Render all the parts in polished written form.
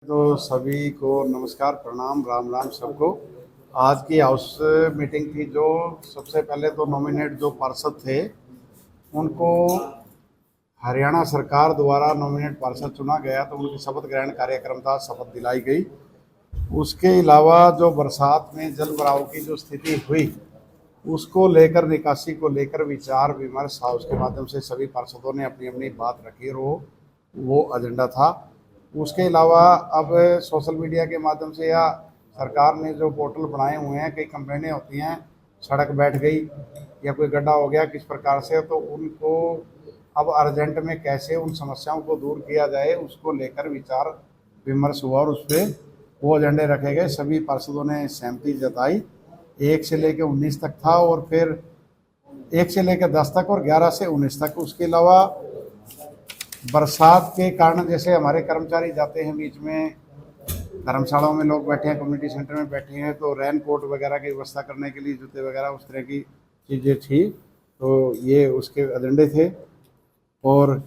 तो सभी को नमस्कार, प्रणाम, राम राम सबको। आज की हाउस मीटिंग थी। जो सबसे पहले तो नॉमिनेट जो पार्षद थे उनको हरियाणा सरकार द्वारा नॉमिनेट पार्षद चुना गया, तो उनकी शपथ ग्रहण कार्यक्रम था, शपथ दिलाई गई। उसके अलावा जो बरसात में जल भराव की जो स्थिति हुई उसको लेकर, निकासी को लेकर विचार विमर्श हाउस के माध्यम से सभी पार्षदों ने अपनी अपनी बात रखी और वो एजेंडा था। उसके अलावा अब सोशल मीडिया के माध्यम से या सरकार ने जो पोर्टल बनाए हुए हैं, कई कंप्लेनें होती हैं, सड़क बैठ गई या कोई गड्ढा हो गया किस प्रकार से, तो उनको अब अर्जेंट में कैसे उन समस्याओं को दूर किया जाए उसको लेकर विचार विमर्श हुआ और उस पर वो एजेंडे रखे गए। सभी पार्षदों ने सहमति जताई। 1 से लेकर 19 तक था और फिर 1 से लेकर 10 तक और 11 से 19 तक। उसके अलावा बरसात के कारण जैसे हमारे कर्मचारी जाते हैं, बीच में धर्मशालाओं में लोग बैठे हैं, कम्युनिटी सेंटर में बैठे हैं, तो रेन कोट वगैरह की व्यवस्था करने के लिए जूते वगैरह उस तरह की चीज़ें थी, तो ये उसके एजेंडे थे। और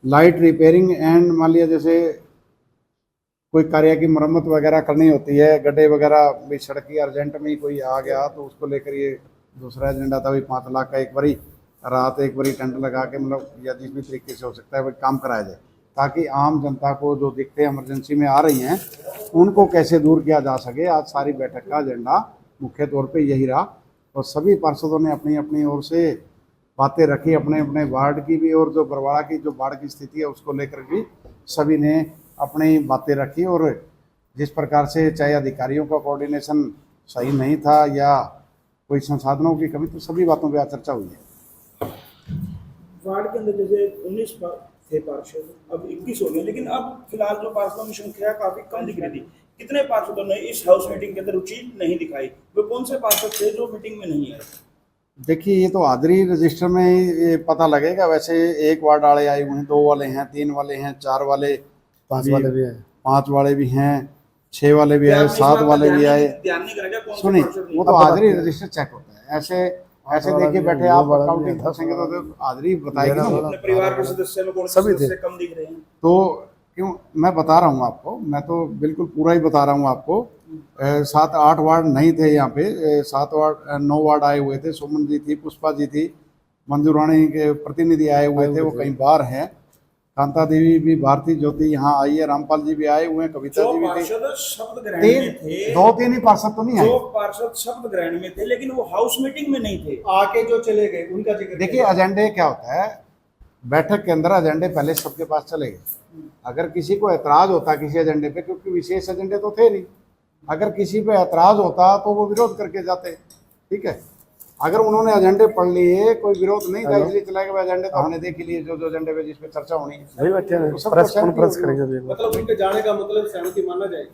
लाइट रिपेयरिंग एंड मान लिया जैसे कोई कार्य की मरम्मत वगैरह करनी होती है, गड्ढे वगैरह भी सड़क की अर्जेंट में कोई आ गया तो उसको लेकर ये दूसरा एजेंडा था। भाई 5 लाख का एक बारी रात एक बारी टेंट लगा के, मतलब या जिस भी तरीके से हो सकता है वही काम कराया जाए, ताकि आम जनता को जो दिक्कतें इमरजेंसी में आ रही हैं उनको कैसे दूर किया जा सके। आज सारी बैठक का एजेंडा मुख्य तौर पे यही रहा और सभी पार्षदों ने अपनी अपनी ओर से बातें रखी, अपने अपने वार्ड की भी और जो बरवाड़ा की जो बाढ़ की स्थिति है उसको लेकर भी सभी ने अपनी बातें रखी। और जिस प्रकार से चाहे अधिकारियों का कोऑर्डिनेशन सही नहीं था या कोई संसाधनों की कमी, तो सभी बातों पर चर्चा हुई है। वार्ड के अंदर जैसे 19 थे पार्षद, अब 21 हो गए, लेकिन अब फिलहाल जो पार्षदों की संख्या काफी कम दिख रही थी। कितने पार्षदों ने इस हाउस मीटिंग के अंदर रुचि नहीं दिखाई? वे कौन से पार्षद थे जो मीटिंग में नहीं आए? देखिए, ये तो आदरी रजिस्टर में ही पता लगेगा। वैसे 1 वार्ड वाले आए हुए हैं, 2 वाले हैं, 3 वाले हैं, 4 वाले, 5 वाले भी हैं, 5 वाले भी हैं, 6 वाले भी आए, 7 वाले भी आए। सुनिए, वो तो आदरी रजिस्टर चेक होता है। ऐसे देखिए बैठे आप अकाउंटिंग फंसेंगे तो आदरी बताएगी ना। अपने परिवार के सदस्य में कौन से सदस्य कम दिख रहे हैं? तो क्यों, मैं बता रहा हूँ आपको, मैं तो बिल्कुल पूरा ही बता रहा हूँ आपको। 7-8 वार्ड नहीं थे यहाँ पे, 9 वार्ड आए हुए थे। सुमन जी थी, पुष्पा जी थी, मंजू रानी के प्रतिनिधि आए हुए थे, वो कहीं बाहर हैं। कांता देवी भी, भारती ज्योति यहाँ आई है, रामपाल जी भी आए हुए हैं, कविता जी भी थी। शब्द ग्रहण में थे, 2-3 ही पार्षद तो नहीं आए। 2 पार्षद शब्द ग्रहण में थे, लेकिन वो हाउस मीटिंग में नहीं थे, आके जो चले गए उनका जिक्र। देखिए, एजेंडे क्या होता है, बैठक के अंदर एजेंडे पहले सबके पास चले गए। अगर किसी को ऐतराज होता किसी एजेंडे पे, क्योंकि विशेष एजेंडे तो थे नहीं, अगर किसी पे ऐतराज होता तो वो विरोध करके जाते, ठीक है। अगर उन्होंने एजेंडे पढ़ लिए, कोई विरोध नहीं था इसलिए चला गया एजेंडे, तो हमने देख लिए जो एजेंडे पे जिस पे चर्चा होनी है मतलब उनके जाने का मतलब सहमति माना जाए।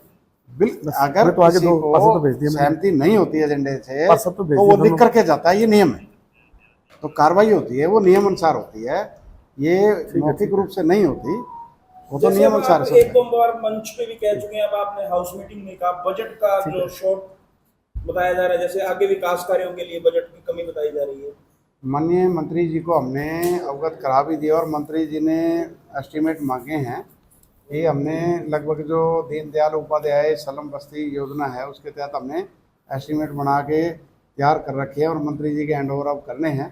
बिल्कुल। अगर किसी को सहमति नहीं होती एजेंडे से तो वो लिख करके जाता है, ये नियम है, तो कार्रवाई होती है, वो नियम अनुसार होती है, ये मौखिक रूप से नहीं होती, वो तो नियम अनुसार। 1-2 बार मंच पे भी कह चुके हैं, अब आपने हाउस मीटिंग में कहा बजट का जो शॉर्ट बताया जा रहा है, जैसे आगे विकास कार्यों के लिए बजट की कमी बताई जा रही है। माननीय मंत्री जी को हमने अवगत करा भी दिया और मंत्री जी ने एस्टीमेट मांगे हैं कि हमने लगभग जो दीनदयाल उपाध्याय स्लम बस्ती योजना है उसके तहत हमने एस्टीमेट बना के तैयार कर रखे हैं और मंत्री जी के हैंड ओवर अब करने हैं।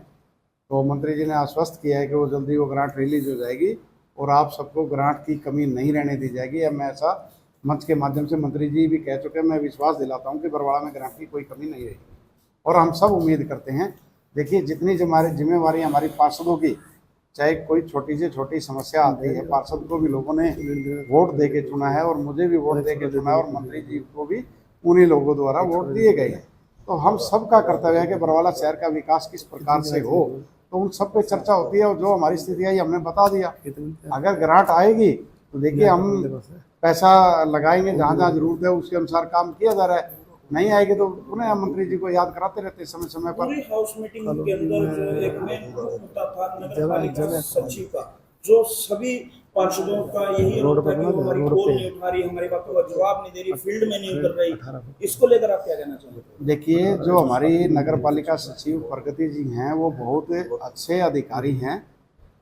तो मंत्री जी ने आश्वस्त किया है कि वो जल्दी वो ग्रांट रिलीज हो जाएगी और आप सबको ग्रांट की कमी नहीं रहने दी जाएगी। अब मैं ऐसा मंच के माध्यम से मंत्री जी भी कह चुके हैं, मैं विश्वास दिलाता हूं कि बरवाड़ा में ग्रांट की कोई कमी नहीं रहेगी और हम सब उम्मीद करते हैं। देखिए, जितनी जिम्मेवारी हमारी पार्षदों की, चाहे कोई छोटी से छोटी समस्या आती है, पार्षद को भी लोगों ने वोट दे के चुना है और मुझे भी वोट दे के चुना है और मंत्री जी को भी उन्हीं लोगों द्वारा वोट दिए गए हैं। तो हम सबका कर्तव्य है कि बरवाड़ा शहर का विकास किस प्रकार से हो, तो उन सब पे चर्चा होती है और जो हमारी स्थिति आई हमने बता दिया। अगर ग्रांट आएगी तो देखिए हम पैसा लगाएंगे, जहाँ जहाँ जरूरत है उसके अनुसार काम किया जा रहा है। नहीं आएगी तो उन्हें हम मंत्री जी को याद कराते रहते हैं समय समय पर। पूरी हाउस मीटिंग के अंदर जो एक मेन मुद्दा था नगर पालिका सचिव का, जो सभी पार्षदों का यही आरोप था कि वो हमारी कॉल नहीं उठा रही, हमारी बातों का जवाब नहीं दे रही, फील्ड में नहीं उतर रही। इसको लेकर आप क्या कहना चाहेंगे? देखिए, जो हमारी नगर पालिका सचिव प्रगति जी हैं वो बहुत अच्छे अधिकारी हैं,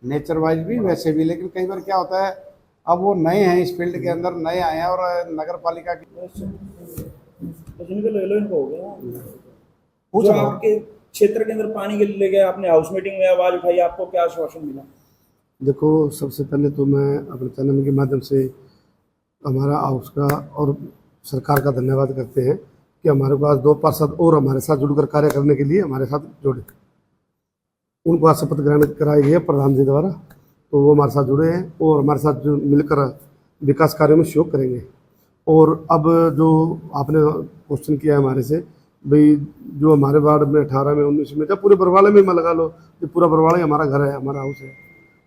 नेचर वाइज भी वैसे भी, लेकिन कई बार क्या होता है अब वो नए हैं इस फील्ड के अंदर, नए आए हैं, और नगर पालिका की बस इनको ले लो, इनको हो गया। पूछ जो लो। आपके क्षेत्र के अंदर पानी के लिए ले गए, आपने हाउस मीटिंग में आवाज उठाई, आपको क्या आश्वासन मिला? देखो, सबसे पहले तो मैं अपने चैनल के माध्यम से हमारा हाउस का और सरकार का धन्यवाद करते हैं कि हमारे पास 2 पार्षद और हमारे साथ जुड़कर कार्य करने के लिए हमारे साथ जुड़े। उनको आज शपथ ग्रहण कराई गई है प्रधान जी द्वारा, तो वो हमारे साथ जुड़े हैं और हमारे साथ जो मिलकर विकास कार्यों में सहयोग करेंगे। और अब जो आपने क्वेश्चन किया है हमारे से, भाई जो हमारे वार्ड में 18 में 19 में, जब पूरे बरवाले में मैं लगा लो, ये पूरा बरवाला ही हमारा घर है, हमारा हाउस है।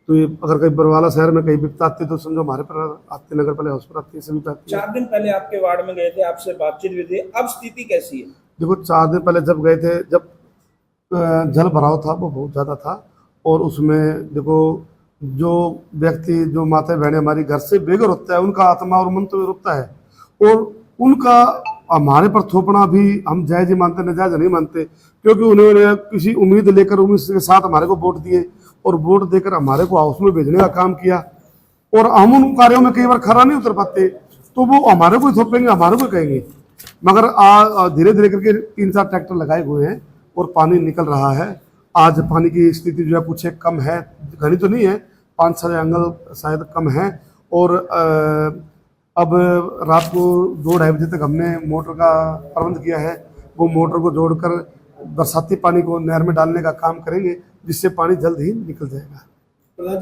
तो ये अगर कहीं बरवाला शहर में कहीं विपत्ति आती है तो समझो हमारे पर आती, नगर पालिका हाउस पर आती है, सभी पे आती है। 4 दिन पहले आपके वार्ड में गए थे, आपसे बातचीत हुई थी, अब स्थिति कैसी है? देखो, 4 दिन पहले जब गए थे, जब जल भराव था वो बहुत ज़्यादा था, और उसमें देखो जो व्यक्ति, जो माता बहनें हमारी घर से बेघर होता है, उनका आत्मा और मन तो रोता है, और उनका हमारे पर थोपना भी हम जायज ही मानते, नाजायज नहीं मानते, क्योंकि उन्होंने किसी उम्मीद लेकर, उम्मीद के साथ हमारे को वोट दिए और वोट देकर हमारे को हाउस में भेजने का काम किया, और हम उन कार्यों में कई बार खरा नहीं उतर पाते, तो वो हमारे को ही थोपेंगे, हमारे को ही कहेंगे। मगर धीरे धीरे करके 3-4 ट्रैक्टर लगाए हुए हैं और पानी निकल रहा है। आज पानी की स्थिति जो है कुछ कम है, घनी तो नहीं है, 5-6 एंगल शायद कम है। और अब रात को 2-2:30 बजे तक हमने मोटर का प्रबंध किया है, वो मोटर को जोड़कर बरसाती पानी को नहर में डालने का काम करेंगे, जिससे पानी जल्द ही निकल जाएगा।